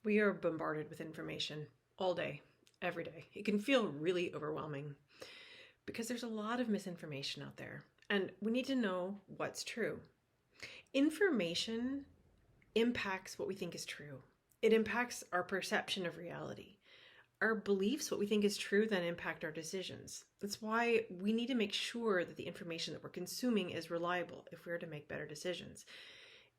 We are bombarded with information all day, every day. It can feel really overwhelming because there's a lot of misinformation out there, and we need to know what's true. Information impacts what we think is true. It impacts our perception of reality. Our beliefs, what we think is true, then impact our decisions. That's why we need to make sure that the information that we're consuming is reliable if we're to make better decisions.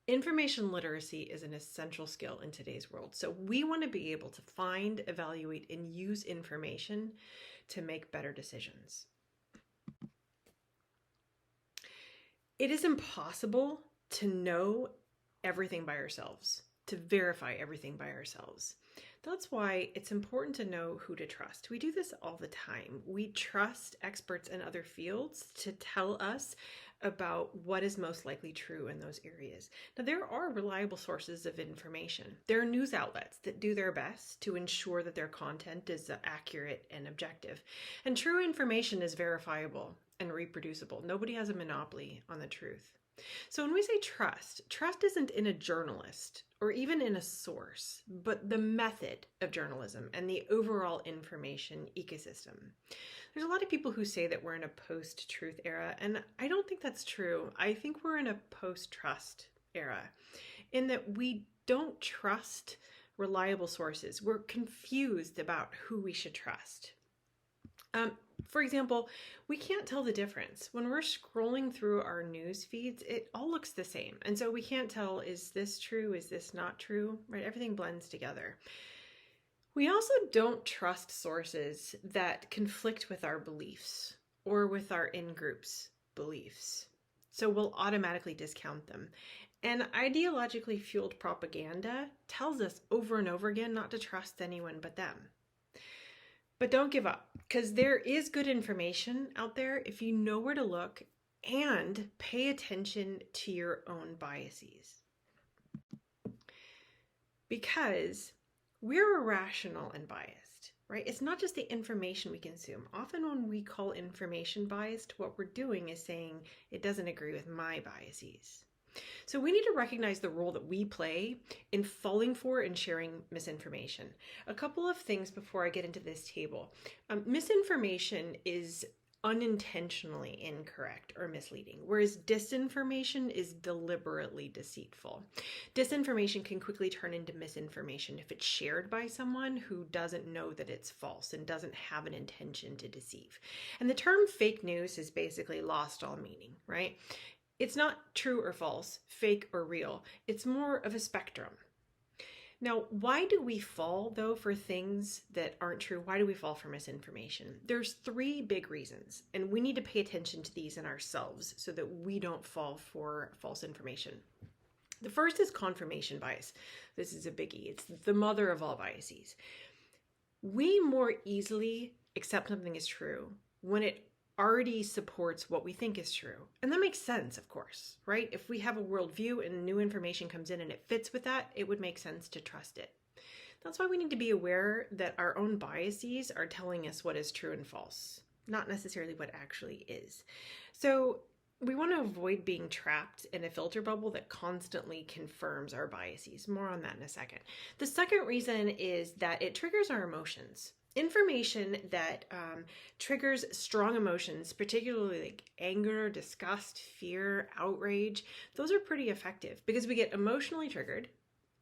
Information literacy is an essential skill in today's world. So we want to be able to find, evaluate, and use information to make better decisions. It is impossible to know everything by ourselves, to verify everything by ourselves. That's why it's important to know who to trust. We do this all the time. We trust experts in other fields to tell us about what is most likely true in those areas. Now, there are reliable sources of information. There are news outlets that do their best to ensure that their content is accurate and objective. And true information is verifiable and reproducible. Nobody has a monopoly on the truth. So when we say trust isn't in a journalist or even in a source, but the method of journalism and the overall information ecosystem. There's a lot of people who say that we're in a post-truth era, and I don't think that's true. I think we're in a post-trust era in that we don't trust reliable sources. We're confused about who we should trust. For example, we can't tell the difference. When we're scrolling through our news feeds, it all looks the same. And so we can't tell, is this true? Is this not true? Right? Everything blends together. We also don't trust sources that conflict with our beliefs or with our in-group's beliefs. So we'll automatically discount them. And ideologically fueled propaganda tells us over and over again not to trust anyone but them. But don't give up, because there is good information out there if you know where to look and pay attention to your own biases. Because we're irrational and biased, right? It's not just the information we consume. Often when we call information biased, what we're doing is saying it doesn't agree with my biases. So we need to recognize the role that we play in falling for and sharing misinformation. A couple of things before I get into this table. Misinformation is unintentionally incorrect or misleading, whereas disinformation is deliberately deceitful. Disinformation can quickly turn into misinformation if it's shared by someone who doesn't know that it's false and doesn't have an intention to deceive. And the term fake news has basically lost all meaning, right? It's not true or false, fake or real. It's more of a spectrum. Now, why do we fall, though, for things that aren't true? Why do we fall for misinformation? There's three big reasons, and we need to pay attention to these in ourselves so that we don't fall for false information. The first is confirmation bias. This is a biggie. It's the mother of all biases. We more easily accept something as true when it already supports what we think is true. And that makes sense, of course, right? If we have a worldview and new information comes in and it fits with that, it would make sense to trust it. That's why we need to be aware that our own biases are telling us what is true and false, not necessarily what actually is. So we want to avoid being trapped in a filter bubble that constantly confirms our biases. More on that in a second. The second reason is that it triggers our emotions. Information that triggers strong emotions, particularly like anger, disgust, fear, outrage, those are pretty effective because we get emotionally triggered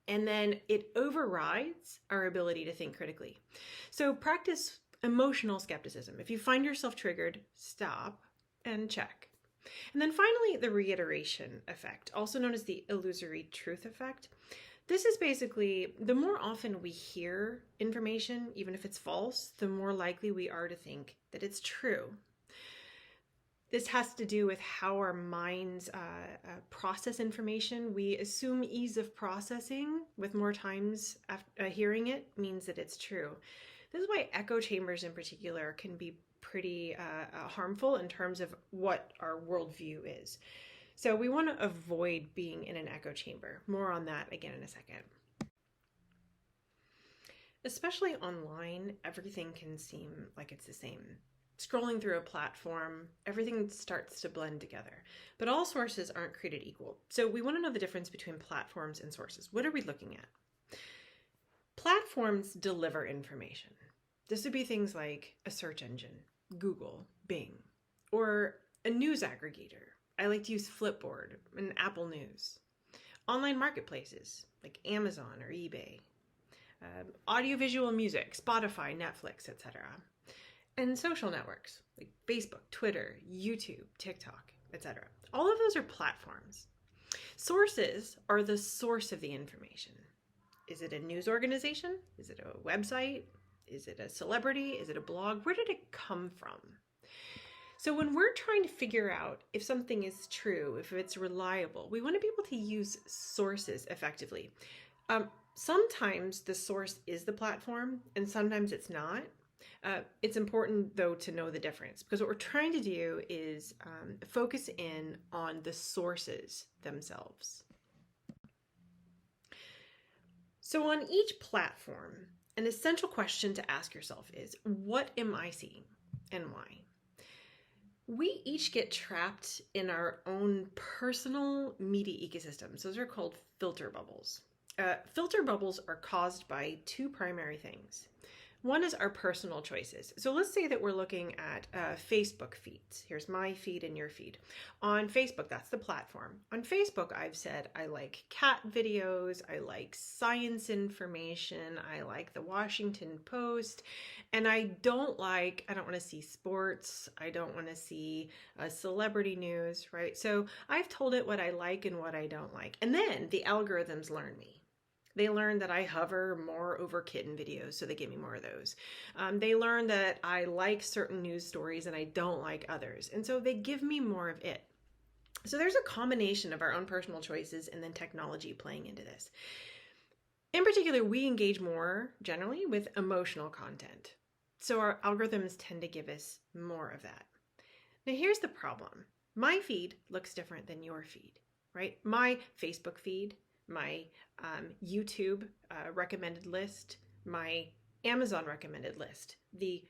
and then it overrides our ability to think critically. So practice emotional skepticism. If you find yourself triggered, stop and check. And then finally, the reiteration effect, also known as the illusory truth effect. This is basically, the more often we hear information, even if it's false, the more likely we are to think that it's true. This has to do with how our minds process information. We assume ease of processing with more times after hearing it means that it's true. This is why echo chambers in particular can be pretty harmful in terms of what our worldview is. So we want to avoid being in an echo chamber. More on that again in a second. Especially online, everything can seem like it's the same. Scrolling through a platform, everything starts to blend together. But all sources aren't created equal. So we want to know the difference between platforms and sources. What are we looking at? platforms deliver information. This would be things like a search engine, Google, Bing, or a news aggregator. I like to use Flipboard and Apple News. Online marketplaces like Amazon or eBay. Audiovisual music, Spotify, Netflix, etc. And social networks like Facebook, Twitter, YouTube, TikTok, etc. All of those are platforms. Sources are the source of the information. Is it a news organization? Is it a website? Is it a celebrity? Is it a blog? Where did it come from? So when we're trying to figure out if something is true, if it's reliable, we want to be able to use sources effectively. Sometimes the source is the platform and sometimes it's not. It's important, though, to know the difference, because what we're trying to do is focus in on the sources themselves. So on each platform, an essential question to ask yourself is, what am I seeing and why? We each get trapped in our own personal media ecosystems. Those are called filter bubbles. Filter bubbles are caused by two primary things. One is our personal choices. So let's say that we're looking at Facebook feeds. Here's my feed and your feed. On Facebook, that's the platform. On Facebook, I've said I like cat videos, I like science information, I like the Washington Post, and I don't want to see sports, I don't want to see celebrity news, right? So I've told it what I like and what I don't like. And then the algorithms learn me. They learn that I hover more over kitten videos, so they give me more of those. They learn that I like certain news stories and I don't like others, and so they give me more of it. So there's a combination of our own personal choices and then technology playing into this. In particular, we engage more generally with emotional content. So our algorithms tend to give us more of that. Now here's the problem. My feed looks different than your feed, right? My Facebook feed, my YouTube recommended list, my Amazon recommended list, the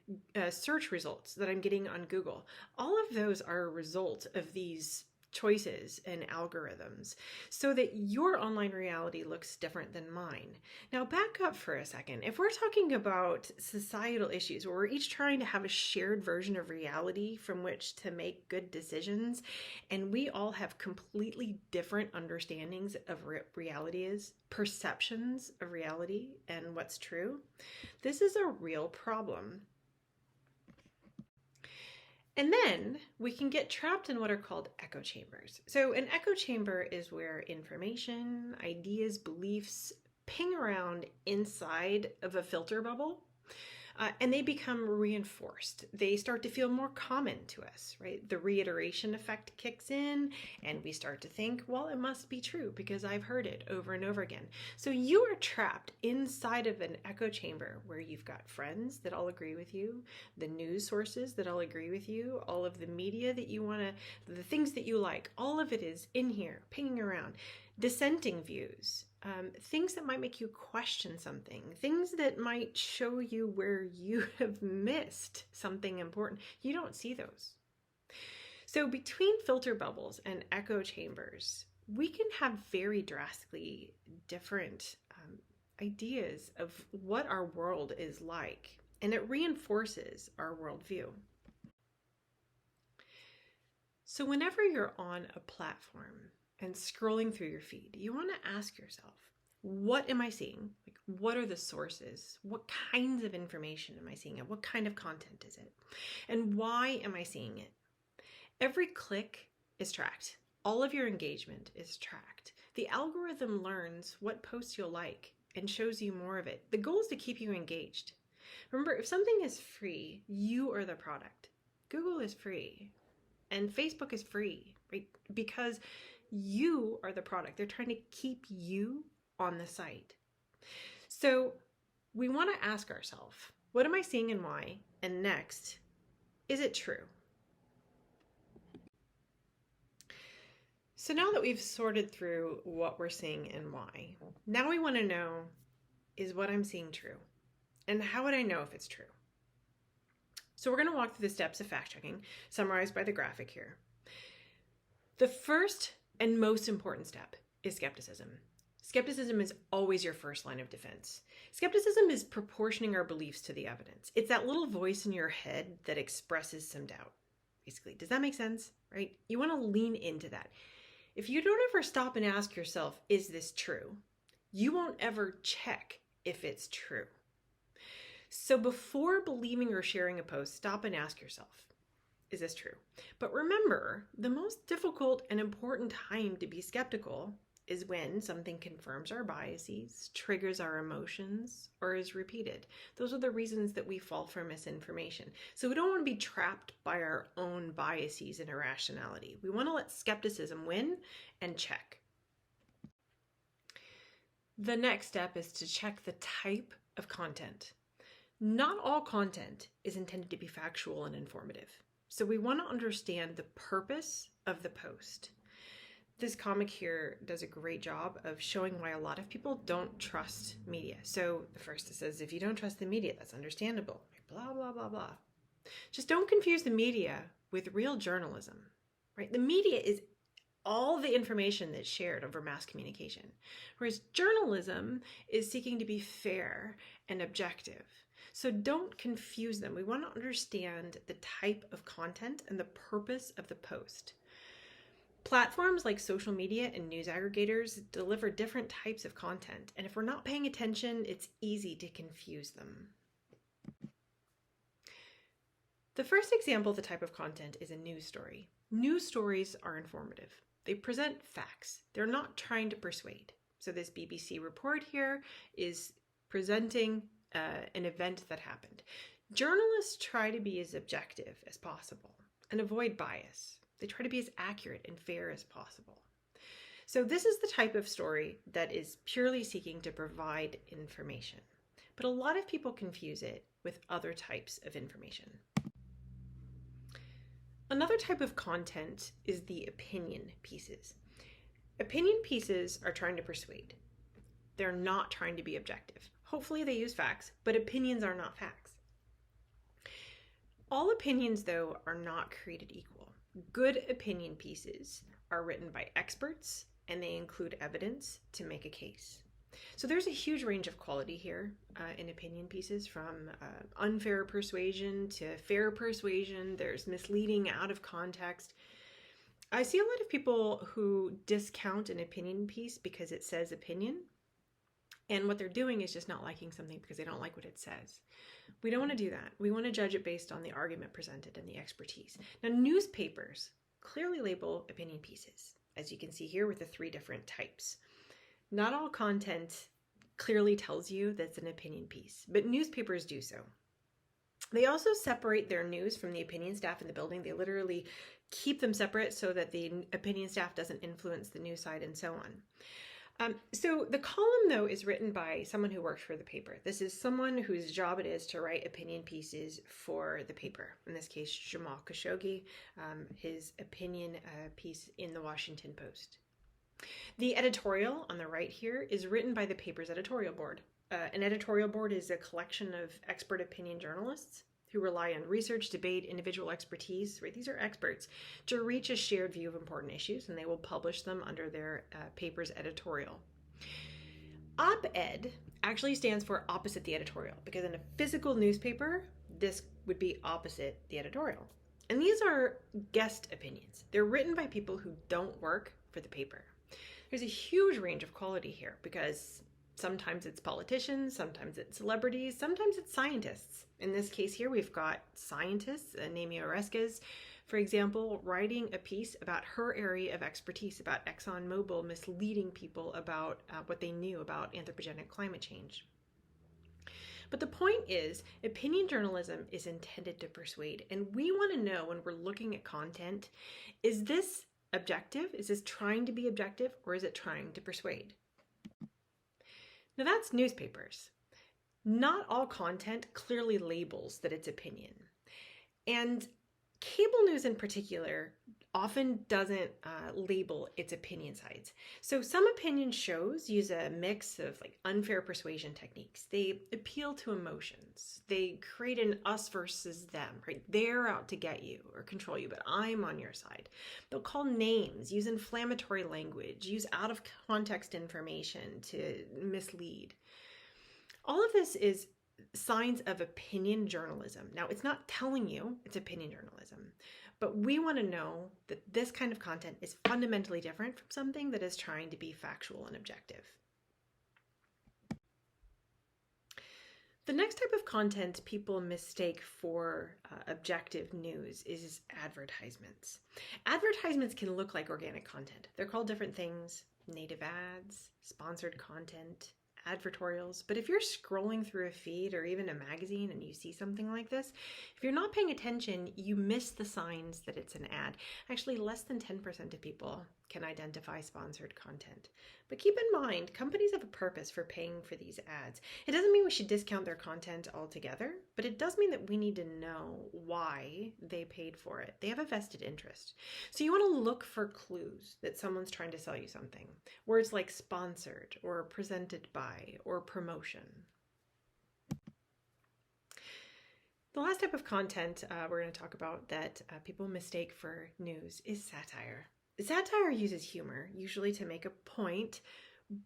search results that I'm getting on Google. All of those are a result of these choices and algorithms so that your online reality looks different than mine. Now back up for a second. If we're talking about societal issues where we're each trying to have a shared version of reality from which to make good decisions, and we all have completely different understandings of reality is, perceptions of reality and what's true, this is a real problem. And then we can get trapped in what are called echo chambers. So an echo chamber is where information, ideas, beliefs ping around inside of a filter bubble, and they become reinforced. They start to feel more common to us, right? The reiteration effect kicks in and we start to think, well, it must be true because I've heard it over and over again. So you are trapped inside of an echo chamber where you've got friends that all agree with you, the news sources that all agree with you, all of the media that you the things that you like, all of it is in here, pinging around. Dissenting views, things that might make you question something, things that might show you where you have missed something important. You don't see those. So between filter bubbles and echo chambers, we can have very drastically different ideas of what our world is like, and it reinforces our worldview. So whenever you're on a platform and scrolling through your feed, you want to ask yourself, what am I seeing? Like, what are the sources? What kinds of information am I seeing? And what kind of content is it? And why am I seeing it? Every click is tracked. All of your engagement is tracked. The algorithm learns what posts you'll like and shows you more of it. The goal is to keep you engaged. Remember, if something is free, you are the product. Google is free and Facebook is free, right? Because you are the product. They're trying to keep you on the site. So we want to ask ourselves, what am I seeing and why? And next, is it true? So now that we've sorted through what we're seeing and why, now we want to know, is what I'm seeing true? And how would I know if it's true? So we're going to walk through the steps of fact checking, summarized by the graphic here. The first and most important step is skepticism. Skepticism is always your first line of defense. Skepticism is proportioning our beliefs to the evidence. It's that little voice in your head that expresses some doubt, basically. Does that make sense? Right? You want to lean into that. If you don't ever stop and ask yourself, is this true? You won't ever check if it's true. So before believing or sharing a post, stop and ask yourself, is this true? But remember, the most difficult and important time to be skeptical is when something confirms our biases, triggers our emotions, or is repeated. Those are the reasons that we fall for misinformation. So we don't want to be trapped by our own biases and irrationality. We want to let skepticism win and check. The next step is to check the type of content. Not all content is intended to be factual and informative. So we want to understand the purpose of the post. This comic here does a great job of showing why a lot of people don't trust media. So the first it says, if you don't trust the media, that's understandable. Blah, blah, blah, blah. Just don't confuse the media with real journalism, right? The media is all the information that's shared over mass communication, whereas journalism is seeking to be fair and objective. So don't confuse them. We want to understand the type of content and the purpose of the post. Platforms like social media and news aggregators deliver different types of content, and if we're not paying attention, it's easy to confuse them. The first example of the type of content is a news story. News stories are informative. They present facts. They're not trying to persuade. So this BBC report here is presenting an event that happened. Journalists try to be as objective as possible and avoid bias. They try to be as accurate and fair as possible. So this is the type of story that is purely seeking to provide information. But a lot of people confuse it with other types of information. Another type of content is the opinion pieces. Opinion pieces are trying to persuade. They're not trying to be objective. Hopefully they use facts, but opinions are not facts. All opinions, though, are not created equal. Good opinion pieces are written by experts, and they include evidence to make a case. So there's a huge range of quality here in opinion pieces, from unfair persuasion to fair persuasion. There's misleading, out of context. I see a lot of people who discount an opinion piece because it says opinion, and what they're doing is just not liking something because they don't like what it says. We don't want to do that. We want to judge it based on the argument presented and the expertise. Now, newspapers clearly label opinion pieces, as you can see here with the 3 different types. Not all content clearly tells you that's an opinion piece, but newspapers do so. They also separate their news from the opinion staff in the building. They literally keep them separate so that the opinion staff doesn't influence the news side and so on. So the column, though, is written by someone who works for the paper. This is someone whose job it is to write opinion pieces for the paper. In this case, Jamal Khashoggi, his opinion piece in the Washington Post. The editorial on the right here is written by the paper's editorial board. An editorial board is a collection of expert opinion journalists who rely on research, debate, individual expertise, right? These are experts to reach a shared view of important issues, and they will publish them under their paper's editorial. Op-ed actually stands for opposite the editorial, because in a physical newspaper, this would be opposite the editorial. And these are guest opinions. They're written by people who don't work for the paper. There's a huge range of quality here, because sometimes it's politicians, sometimes it's celebrities, sometimes it's scientists. In this case here, we've got scientists, Naomi Oreskes, for example, writing a piece about her area of expertise, about ExxonMobil misleading people about what they knew about anthropogenic climate change. But the point is, opinion journalism is intended to persuade, and we want to know when we're looking at content, is this objective? Is this trying to be objective, or is it trying to persuade? Now that's newspapers. Not all content clearly labels that it's opinion. And cable news in particular often doesn't label its opinion sides. So some opinion shows use a mix of like unfair persuasion techniques. They appeal to emotions. They create an us versus them, right? They're out to get you or control you, but I'm on your side. They'll call names, use inflammatory language, use out of context information to mislead. All of this is signs of opinion journalism. Now, it's not telling you it's opinion journalism, but we want to know that this kind of content is fundamentally different from something that is trying to be factual and objective. The next type of content people mistake for objective news is advertisements. Advertisements can look like organic content. They're called different things: native ads, sponsored content, advertorials. But if you're scrolling through a feed or even a magazine and you see something like this, if you're not paying attention, you miss the signs that it's an ad. Actually, less than 10% of people can identify sponsored content. But keep in mind, companies have a purpose for paying for these ads. It doesn't mean we should discount their content altogether, but it does mean that we need to know why they paid for it. They have a vested interest. So you want to look for clues that someone's trying to sell you something. Words like sponsored or presented by or promotion. The last type of content we're going to talk about that people mistake for news is satire. Satire uses humor, usually to make a point,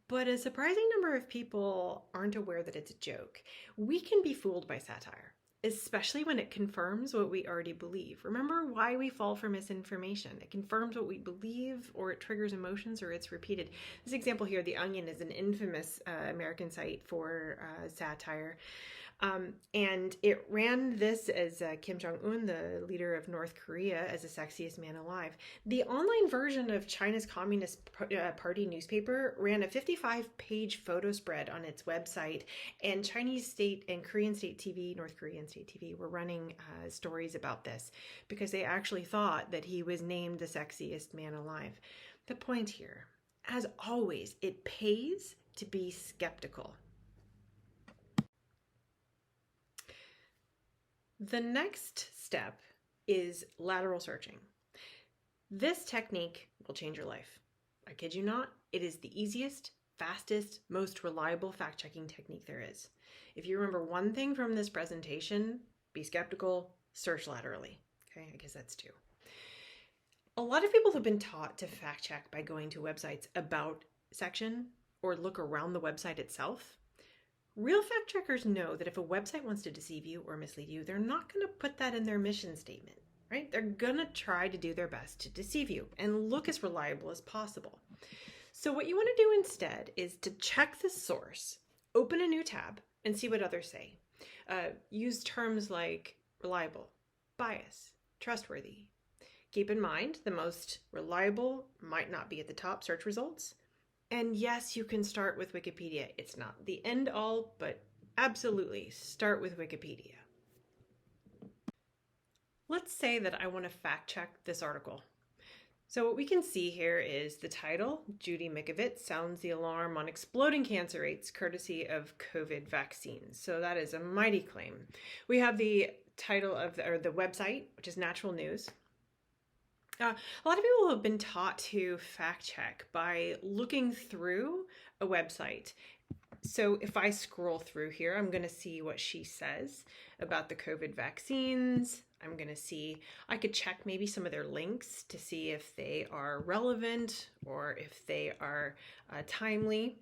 but a surprising number of people aren't aware that it's a joke. We can be fooled by satire, especially when it confirms what we already believe. Remember why we fall for misinformation. It confirms what we believe, or it triggers emotions, or it's repeated. This example here, The Onion, is an infamous American site for satire. And it ran this as Kim Jong-un, the leader of North Korea, as the sexiest man alive. The online version of China's Communist Party newspaper ran a 55-page photo spread on its website, and Chinese state and Korean state TV, North Korean state TV, were running stories about this because they actually thought that he was named the sexiest man alive. The point here, as always, it pays to be skeptical. The next step is lateral searching. This technique will change your life. I kid you not, it is the easiest, fastest, most reliable fact-checking technique there is. If you remember one thing from this presentation, be skeptical, search laterally. Okay, I guess that's two. A lot of people have been taught to fact check by going to websites about section or look around the website itself. Real fact checkers know that if a website wants to deceive you or mislead you, they're not going to put that in their mission statement, right? They're going to try to do their best to deceive you and look as reliable as possible. So what you want to do instead is to check the source, open a new tab, and see what others say. Use terms like reliable, bias, trustworthy. Keep in mind, the most reliable might not be at the top search results. And yes, you can start with Wikipedia. It's not the end all, but absolutely start with Wikipedia. Let's say that I want to fact check this article. So what we can see here is the title, Judy Mikovits sounds the alarm on exploding cancer rates courtesy of COVID vaccines. So that is a mighty claim. We have the title of the website, which is Natural News. A lot of people have been taught to fact check by looking through a website. So if I scroll through here, I'm going to see what she says about the COVID vaccines. I'm going to see, I could check maybe some of their links to see if they are relevant or if they are timely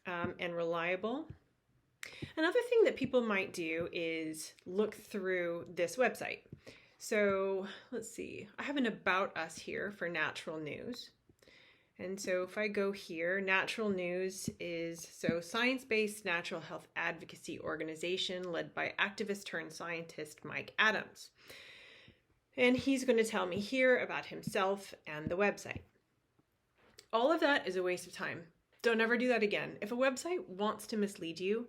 and reliable. Another thing that people might do is look through this website. So let's see, I have an About Us here for Natural News. And so if I go here, Natural News is science-based natural health advocacy organization led by activist turned scientist Mike Adams. And he's going to tell me here about himself and the website. All of that is a waste of time. Don't ever do that again. If a website wants to mislead you,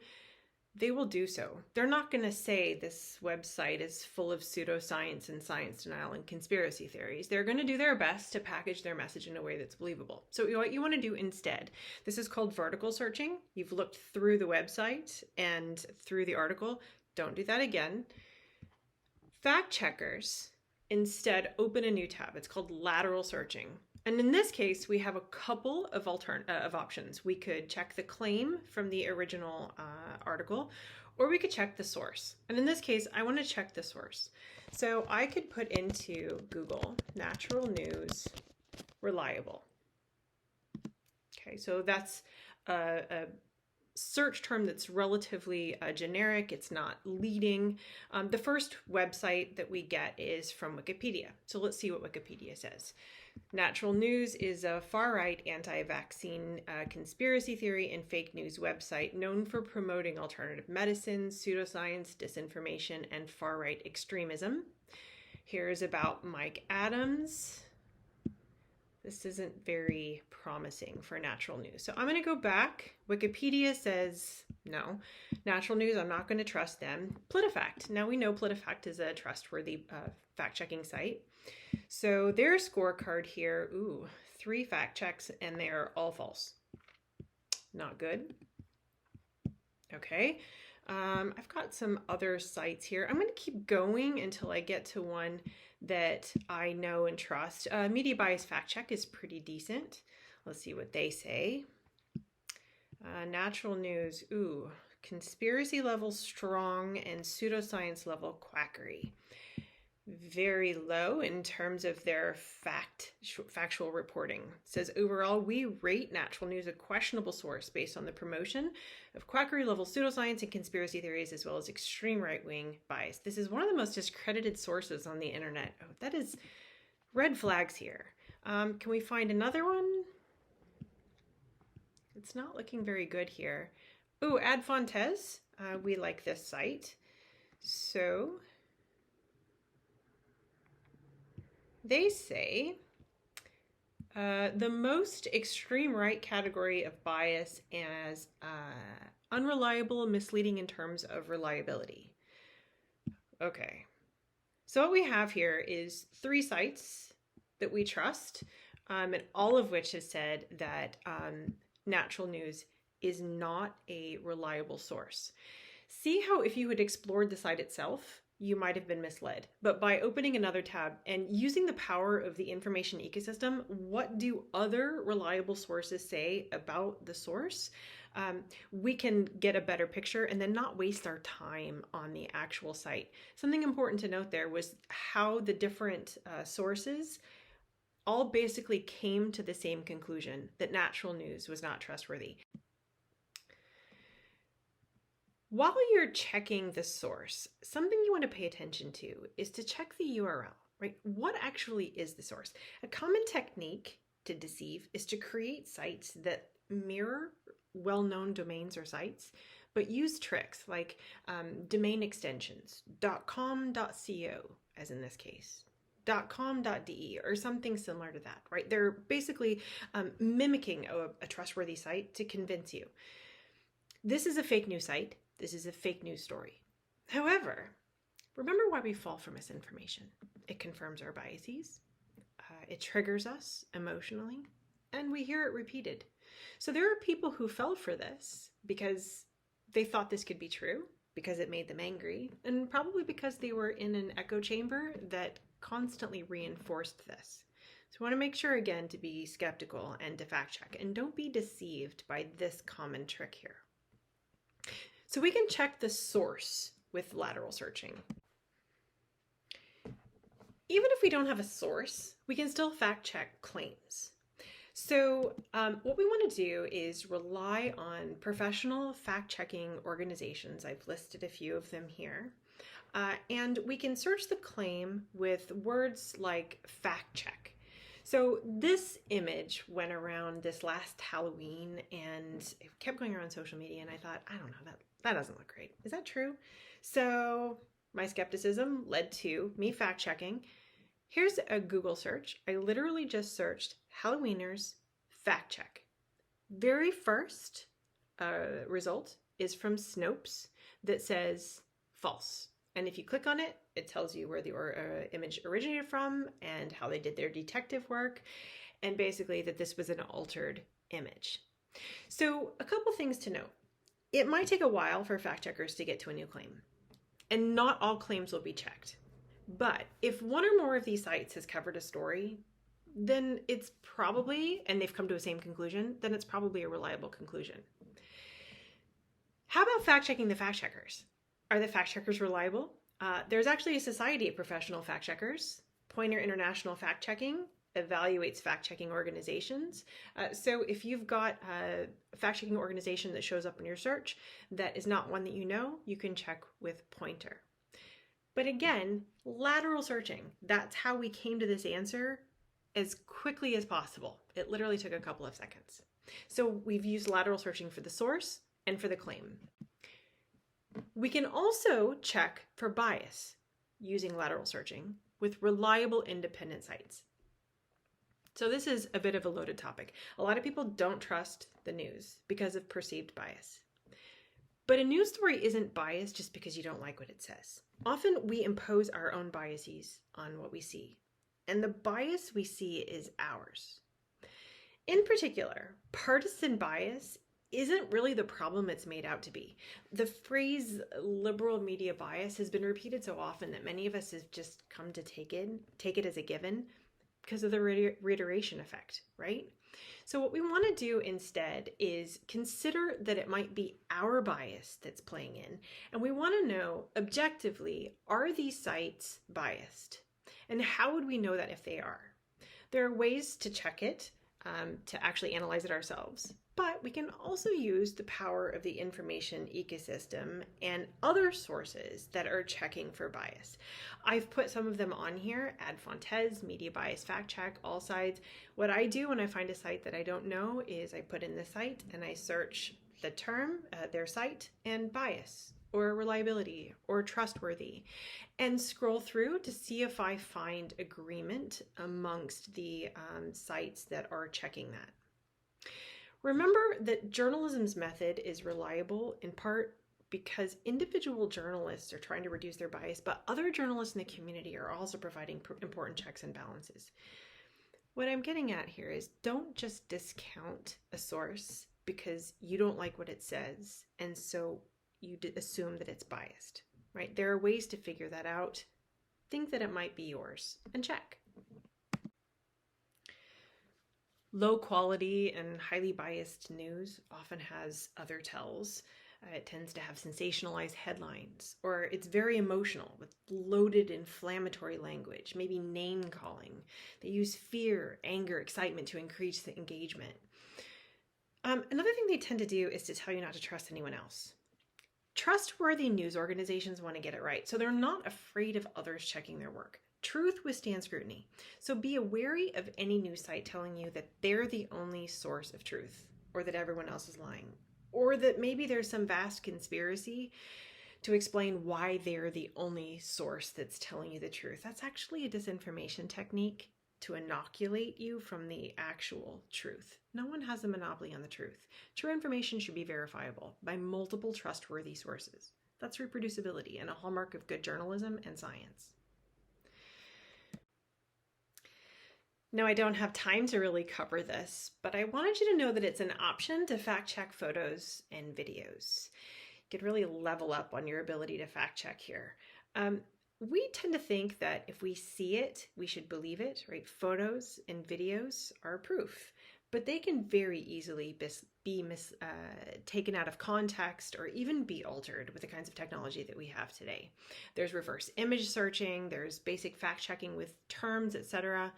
they will do so. They're not going to say this website is full of pseudoscience and science denial and conspiracy theories. They're going to do their best to package their message in a way that's believable. So what you want to do instead, this is called vertical searching. You've looked through the website and through the article. Don't do that again. Fact checkers instead open a new tab. It's called lateral searching. And in this case, we have a couple of options. We could check the claim from the original article, or we could check the source. And in this case, I want to check the source. So I could put into Google, natural news, reliable. Okay, so that's a search term that's relatively generic. It's not leading. The first website that we get is from Wikipedia. So let's see what Wikipedia says. Natural News is a far-right anti-vaccine conspiracy theory and fake news website known for promoting alternative medicine, pseudoscience, disinformation, and far-right extremism. Here's about Mike Adams. This isn't very promising for Natural News. So I'm going to go back. Wikipedia says no. Natural News, I'm not going to trust them. PolitiFact. Now we know PolitiFact is a trustworthy fact-checking site. So their scorecard here, 3 fact checks, and they are all false. Not good. Okay. I've got some other sites here. I'm going to keep going until I get to one that I know and trust. Media Bias Fact Check is pretty decent. Let's see what they say. Natural News, conspiracy level strong and pseudoscience level quackery. Very low in terms of their factual reporting. It says overall, we rate Natural News a questionable source based on the promotion of quackery level pseudoscience and conspiracy theories, as well as extreme right-wing bias. This is one of the most discredited sources on the internet. Oh, that is red flags here. Can we find another one? It's not looking very good here. Ad Fontes. We like this site. So they say the most extreme right category of bias as unreliable, misleading in terms of reliability. Okay. So what we have here is 3 sites that we trust, and all of which have said that Natural News is not a reliable source. See how if you had explored the site itself, you might have been misled. But by opening another tab and using the power of the information ecosystem, what do other reliable sources say about the source? We can get a better picture and then not waste our time on the actual site. Something important to note there was how the different sources all basically came to the same conclusion, that Natural News was not trustworthy. While you're checking the source, something you want to pay attention to is to check the URL, right? What actually is the source? A common technique to deceive is to create sites that mirror well-known domains or sites, but use tricks like domain extensions, .com.co, as in this case, .com.de, or something similar to that, right? They're basically mimicking a trustworthy site to convince you. This is a fake news site. This is a fake news story. However, remember why we fall for misinformation. It confirms our biases, it triggers us emotionally, and we hear it repeated. So there are people who fell for this because they thought this could be true, because it made them angry, and probably because they were in an echo chamber that constantly reinforced this. So we want to make sure, again, to be skeptical and to fact check, and don't be deceived by this common trick here. So we can check the source with lateral searching. Even if we don't have a source, we can still fact check claims. So what we want to do is rely on professional fact-checking organizations. I've listed a few of them here. And we can search the claim with words like fact check. So this image went around this last Halloween and it kept going around social media, and I thought, I don't know, that doesn't look great. Is that true? So my skepticism led to me fact checking. Here's a Google search. I literally just searched Halloweeners fact check. Very first result is from Snopes that says false. And if you click on it, it tells you where the image originated from and how they did their detective work, and basically that this was an altered image. So a couple things to note. It might take a while for fact checkers to get to a new claim, and not all claims will be checked. But if one or more of these sites has covered a story, then it's probably, and they've come to the same conclusion, then it's probably a reliable conclusion. How about fact checking the fact checkers? Are the fact checkers reliable? There's actually a society of professional fact checkers. Pointer International Fact Checking evaluates fact checking organizations. So if you've got a fact checking organization that shows up in your search that is not one that you know, you can check with Pointer. But again, lateral searching, that's how we came to this answer as quickly as possible. It literally took a couple of seconds. So we've used lateral searching for the source and for the claim. We can also check for bias using lateral searching with reliable independent sites. So this is a bit of a loaded topic. A lot of people don't trust the news because of perceived bias. But a news story isn't biased just because you don't like what it says. Often we impose our own biases on what we see, and the bias we see is ours. In particular, partisan bias isn't really the problem it's made out to be. The phrase liberal media bias has been repeated so often that many of us have just come to take it as a given because of the reiteration effect, right? So what we want to do instead is consider that it might be our bias that's playing in, and we want to know objectively, are these sites biased? And how would we know that if they are? There are ways to check it, to actually analyze it ourselves. But we can also use the power of the information ecosystem and other sources that are checking for bias. I've put some of them on here: Ad Fontes, Media Bias Fact Check, All Sides. What I do when I find a site that I don't know is I put in the site and I search the term, their site, and bias, or reliability, or trustworthy, and scroll through to see if I find agreement amongst the sites that are checking that. Remember that journalism's method is reliable in part because individual journalists are trying to reduce their bias, but other journalists in the community are also providing important checks and balances. What I'm getting at here is don't just discount a source because you don't like what it says, and so you assume that it's biased, right? There are ways to figure that out. Think that it might be yours and check. Low quality and highly biased news often has other tells. It tends to have sensationalized headlines, or it's very emotional with loaded inflammatory language, maybe name calling. They use fear, anger, excitement to increase the engagement. Another thing they tend to do is to tell you not to trust anyone else. Trustworthy news organizations want to get it right, so they're not afraid of others checking their work. Truth withstands scrutiny, so be wary of any news site telling you that they're the only source of truth, or that everyone else is lying, or that maybe there's some vast conspiracy to explain why they're the only source that's telling you the truth. That's actually a disinformation technique to inoculate you from the actual truth. No one has a monopoly on the truth. True information should be verifiable by multiple trustworthy sources. That's reproducibility and a hallmark of good journalism and science. Now, I don't have time to really cover this, but I wanted you to know that it's an option to fact check photos and videos. You could really level up on your ability to fact check here. We tend to think that if we see it, we should believe it, right? Photos and videos are proof, but they can very easily be taken out of context or even be altered with the kinds of technology that we have today. There's reverse image searching, there's basic fact checking with terms, etc.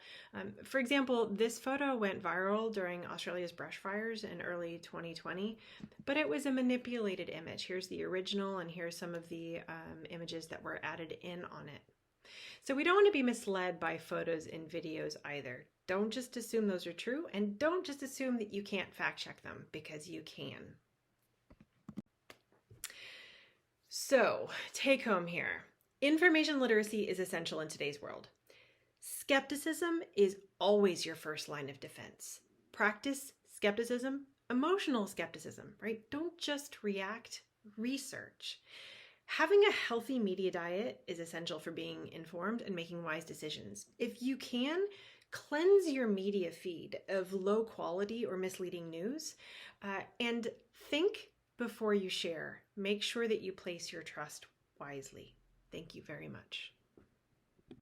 For example, this photo went viral during Australia's brushfires in early 2020, but it was a manipulated image. Here's the original, and here's some of the images that were added in on it. So we don't want to be misled by photos and videos either. Don't just assume those are true, and don't just assume that you can't fact check them, because you can. So, take home here. Information literacy is essential in today's world. Skepticism is always your first line of defense. Practice skepticism, emotional skepticism, right? Don't just react, research. Having a healthy media diet is essential for being informed and making wise decisions. If you can, cleanse your media feed of low quality or misleading news, and think before you share. Make sure that you place your trust wisely. Thank you very much.